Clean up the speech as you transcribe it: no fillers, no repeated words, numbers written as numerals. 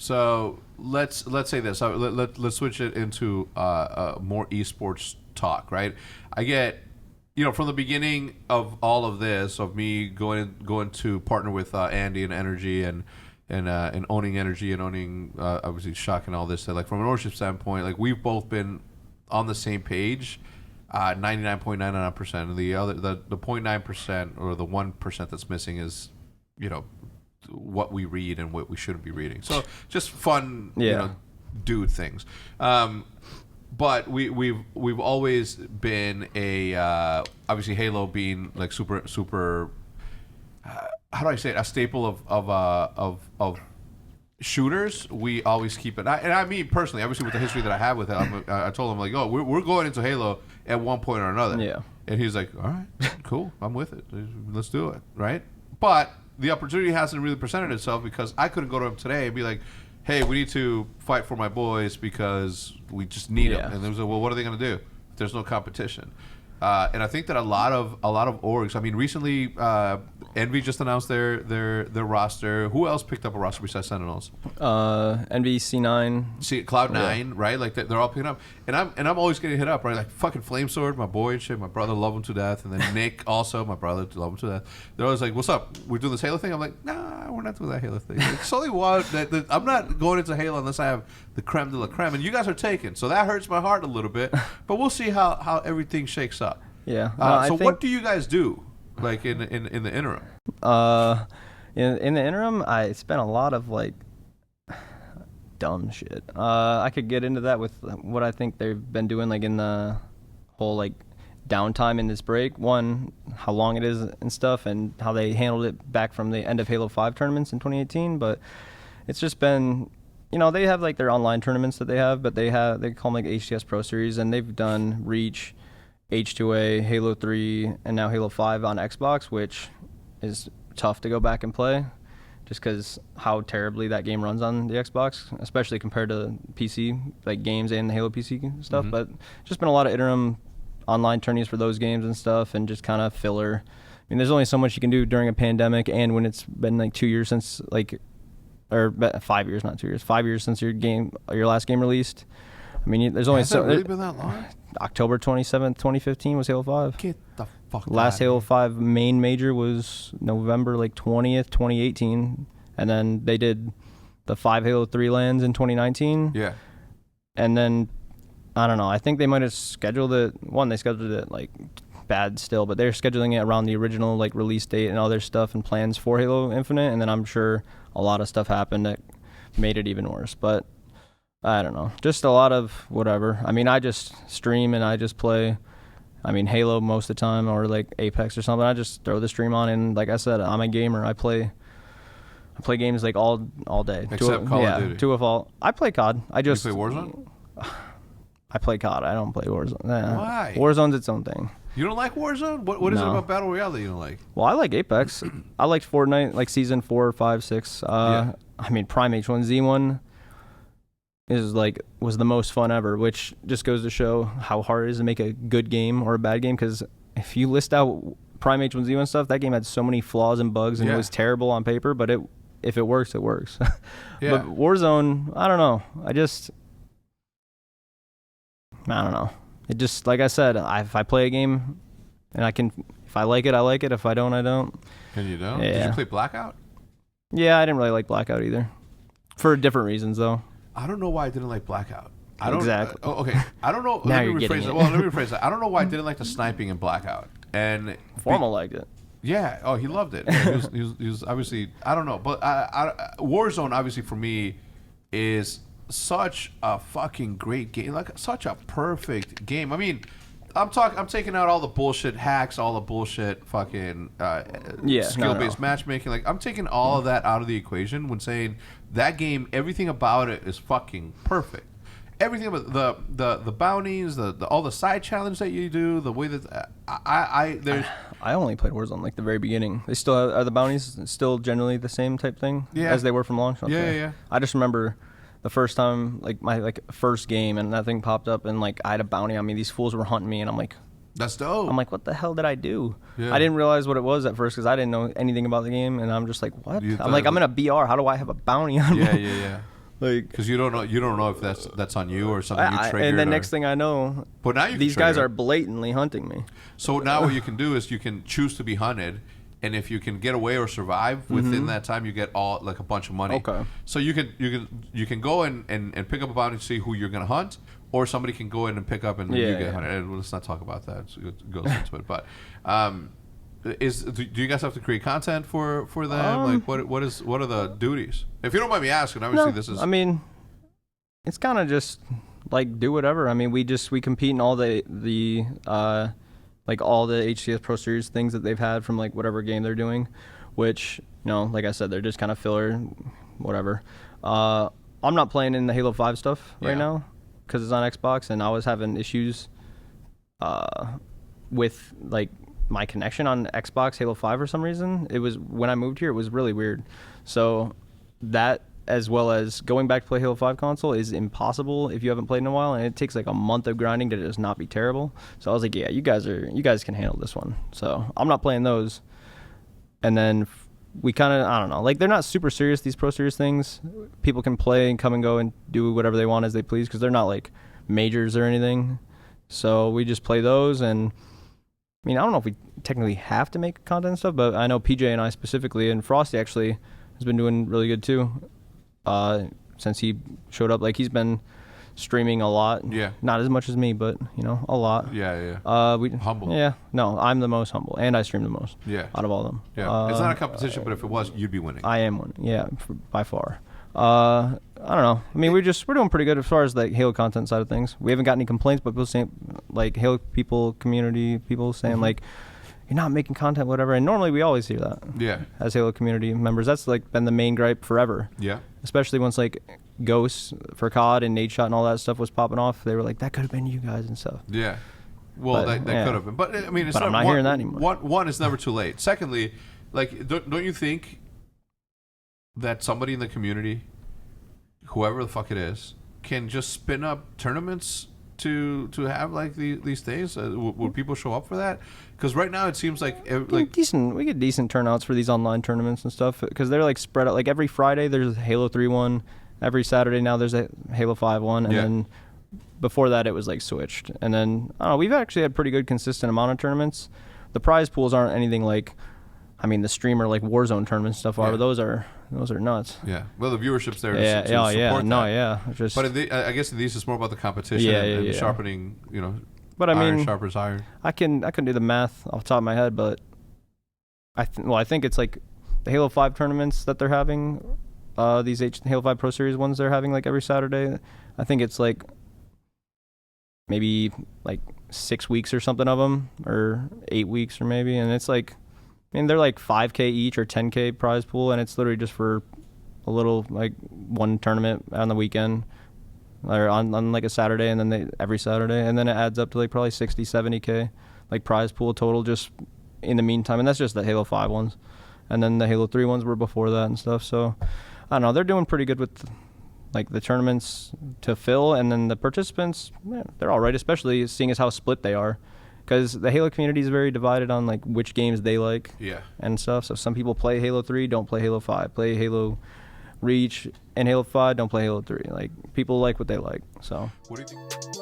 So let's say this. Let's switch it into more esports talk, right? I get, from the beginning of all of this, of me going to partner with Andy and Energy and owning Energy and owning obviously Shock and all this. Like from an ownership standpoint, like we've both been on the same page, 99.99%. And the 0.9% or the 1% that's missing is, what we read and what we shouldn't be reading. So just fun, dude things. But we've always been obviously Halo being like super how do I say it, a staple of shooters. We always keep it, and I mean personally, obviously with the history that I have with it, I told him like, oh, we're going into Halo at one point or another. Yeah. And he's like, all right, cool, I'm with it. Let's do it, right? But the opportunity hasn't really presented itself because I couldn't go to him today and be like, hey, we need to fight for my boys because we just need them. And they was like, well, what are they going to do if there's no competition? And I think that a lot of orgs. I mean, recently, Envy just announced their roster. Who else picked up a roster besides Sentinels? Envy, C9, Cloud9, right? Like they're all picking up, and I'm always getting hit up, right? Like fucking Flamesword, my boy and shit. My brother love him to death, and then Nick also, my brother love him to death. They're always like, "What's up? We're doing this Halo thing." I'm like, "Nah, we're not doing that Halo thing. It's only one. I'm not going into Halo unless I have the creme de la creme, and you guys are taken, so that hurts my heart a little bit. But we'll see how everything shakes up." Yeah. So what do you guys do, like in the interim? In the interim, I spent a lot of like dumb shit. I could get into that with what I think they've been doing, like in the whole like downtime in this break. One, how long it is and stuff, and how they handled it back from the end of Halo 5 tournaments in 2018. But it's just been, they have like their online tournaments that they have, but they call them like HTS Pro Series, and they've done Reach, H2A, Halo 3, and now Halo 5 on Xbox, which is tough to go back and play just because how terribly that game runs on the Xbox, especially compared to PC, like games and the Halo PC stuff. But just been a lot of interim online tourneys for those games and stuff, and just kind of filler. I mean, there's only so much you can do during a pandemic, and when it's been like 2 years since, or 5 years, not 2 years, 5 years since your last game released. I mean, there's only Has it really been that long? October 27th, 2015 was Halo 5. Get the fuck Last out Halo here. 5 main major was November 20th, 2018, and then they did the 5 Halo 3 lands in 2019. Yeah. And then I don't know. I think they might have scheduled it. They scheduled it like bad still, but they're scheduling it around the original like release date and other stuff and plans for Halo Infinite. And then I'm sure a lot of stuff happened that made it even worse. But I don't know. Just a lot of whatever. I mean, I just stream and I just play. I mean, Halo most of the time, or like Apex or something. I just throw the stream on, and like I said, I'm a gamer. I play games like all day. Except Call of Duty. To a fault. I play COD. You play Warzone? I play COD. I don't play Warzone. Why? Warzone's its own thing. You don't like Warzone? What is it about Battle Royale that you don't like? Well, I like Apex. I liked Fortnite, like season 4, 5, 6. I mean, Prime H1Z1 was the most fun ever, which just goes to show how hard it is to make a good game or a bad game. Because if you list out Prime H1Z1 stuff, that game had so many flaws and bugs, and it was terrible on paper. But if it works, it works. But Warzone, I don't know. I don't know. It just, like I said, if I play a game and if I like it, I like it. If I don't, I don't. And you don't? Yeah. Did you play Blackout? Yeah, I didn't really like Blackout either. For different reasons, though. I don't know why I didn't like Blackout. Exactly. Okay. I don't know. Now let me you're getting rephrase it. Well, let me rephrase that. I don't know why I didn't like the sniping in Blackout. And Formal liked it. Yeah. Oh, he loved it. Yeah, he was obviously, I don't know. But Warzone, obviously, for me, is such a fucking great game. Like, such a perfect game. I mean, I'm taking out all the bullshit hacks, all the bullshit fucking skill-based matchmaking. Like, I'm taking all of that out of the equation when saying that game, everything about it is fucking perfect. Everything about the bounties, all the side challenge that you do, the way that I only played Warzone like the very beginning. They still are the bounties still generally the same type thing as they were from launch. Okay. Yeah. I just remember the first time, like my first game, and that thing popped up, and like I had a bounty on me. These fools were hunting me, and I'm like, that's dope. I'm like, what the hell did I do? Yeah. I didn't realize what it was at first because I didn't know anything about the game, and I'm just like, what? I'm like, I'm in a BR. How do I have a bounty on me? Yeah. Like, because you don't know if that's on you or something you triggered. and the next thing I know, but now these guys are blatantly hunting me. So now what you can do is you can choose to be hunted, and if you can get away or survive within that time, you get a bunch of money. Okay. So you can go and pick up a bounty and see who you're gonna hunt, or somebody can go in and pick up and you get hunted. And let's not talk about that. It goes into it, but. Do you guys have to create content for them? Like what are the duties? If you don't mind me asking, obviously this is. I mean, it's kind of just like do whatever. I mean, we compete in all the like all the HCS Pro Series things that they've had from like whatever game they're doing, which like I said, they're just kind of filler, whatever. I'm not playing in the Halo 5 stuff right now because it's on Xbox, and I was having issues with like my connection on Xbox Halo 5 for some reason. It was when I moved here, it was really weird. So that, as well as going back to play Halo 5 console, is impossible if you haven't played in a while, and it takes like a month of grinding to just not be terrible. So I was like, yeah, you guys can handle this one. So I'm not playing those. And then we kind of, I don't know, like they're not super serious, these Pro Series things. People can play and come and go and do whatever they want as they please because they're not like majors or anything. So we just play those. And I mean, I don't know if we technically have to make content and stuff, but I know PJ and I specifically, and Frosty actually has been doing really good too since he showed up. Like, he's been streaming a lot. Yeah. Not as much as me, but, a lot. Yeah. Humble. Yeah. No, I'm the most humble, and I stream the most out of all of them. Yeah. It's not a competition, but if it was, you'd be winning. I am winning, yeah, by far. I don't know. I mean, we're doing pretty good as far as the Halo content side of things. We haven't got any complaints, but people saying, like, Halo community people saying, like, you're not making content, whatever. And normally we always hear that. Yeah. As Halo community members, that's like been the main gripe forever. Yeah. Especially once like Ghosts for COD and Nade Shot and all that stuff was popping off. They were like, that could have been you guys and stuff. Yeah. Well, that could have been. But I mean, it's I'm not hearing that anymore. One, it's never too late. Secondly, like, don't you think that somebody in the community, whoever the fuck it is, can just spin up tournaments to have like these things? Would people show up for that? Because right now it seems like we get decent turnouts for these online tournaments and stuff because they're like spread out. Like every Friday there's a Halo 3 one, every Saturday now there's a Halo 5 one, and then before that it was like switched. And then I don't know, we've actually had pretty good consistent amount of tournaments. The prize pools aren't anything like, I mean, the streamer like Warzone tournament stuff are, but those are nuts. Yeah. Well, the viewership's there. Yeah. But I guess in these it's more about the competition and sharpening. But I mean, sharpens iron. I couldn't do the math off the top of my head, but I think it's like the Halo 5 tournaments that they're having, these Halo 5 Pro Series ones they're having like every Saturday. I think it's like maybe like 6 weeks or something of them, or 8 weeks or maybe, and it's like, I mean, they're like 5K each or 10K prize pool, and it's literally just for a little, like, one tournament on the weekend or on like a Saturday, and then every Saturday, and then it adds up to like probably 60, 70K like prize pool total just in the meantime, and that's just the Halo 5 ones. And then the Halo 3 ones were before that and stuff. So I don't know, they're doing pretty good with like the tournaments to fill, and then the participants, they're all right, especially seeing as how split they are. Because the Halo community is very divided on like which games they like and stuff. So some people play Halo 3, don't play Halo 5. Play Halo Reach and Halo 5, don't play Halo 3. Like, people like what they like. So. What do you think?